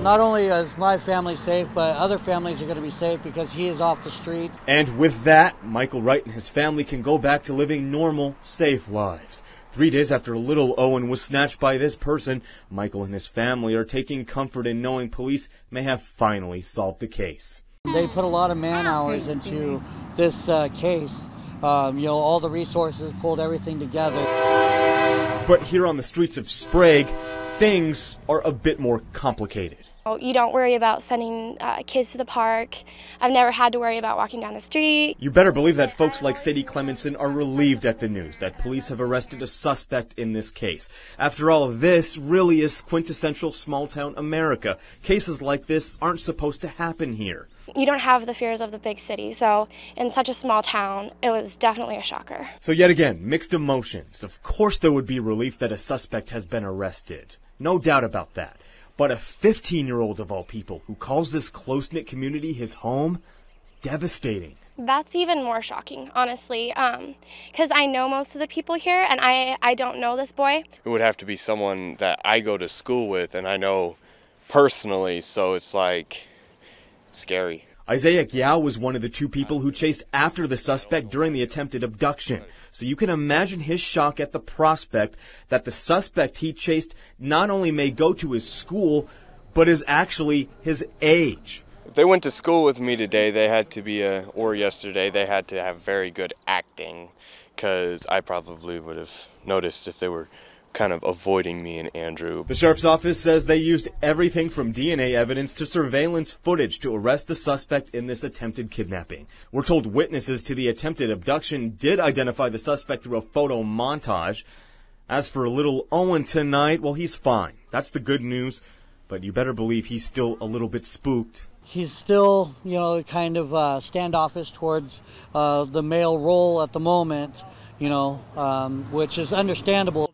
Not only is my family safe, but other families are going to be safe because he is off the streets. And with that, Michael Wright and his family can go back to living normal, safe lives. 3 days after little Owen was snatched by this person, Michael and his family are taking comfort in knowing police may have finally solved the case. They put a lot of man hours into this case. All the resources, pulled everything together. But here on the streets of Sprague, things are a bit more complicated. You don't worry about sending kids to the park. I've never had to worry about walking down the street. You better believe that folks like Sadie Clemenson are relieved at the news that police have arrested a suspect in this case. After all, this really is quintessential small-town America. Cases like this aren't supposed to happen here. You don't have the fears of the big city, so in such a small town, it was definitely a shocker. So yet again, mixed emotions. Of course there would be relief that a suspect has been arrested. No doubt about that. But a 15-year-old of all people who calls this close-knit community his home, devastating. That's even more shocking, honestly, because I know most of the people here, and I don't know this boy. It would have to be someone that I go to school with and I know personally, so it's like scary. Isaiah Yao was one of the 2 people who chased after the suspect during the attempted abduction. So you can imagine his shock at the prospect that the suspect he chased not only may go to his school, but is actually his age. If they went to school with me today, they had to be, or yesterday, they had to have very good acting, because I probably would have noticed if they were kind of avoiding me and Andrew. The sheriff's office says they used everything from DNA evidence to surveillance footage to arrest the suspect in this attempted kidnapping. We're told witnesses to the attempted abduction did identify the suspect through a photo montage. As for little Owen tonight, well, he's fine. That's the good news, but you better believe he's still a little bit spooked. He's still, kind of standoffish towards the male role at the moment, which is understandable.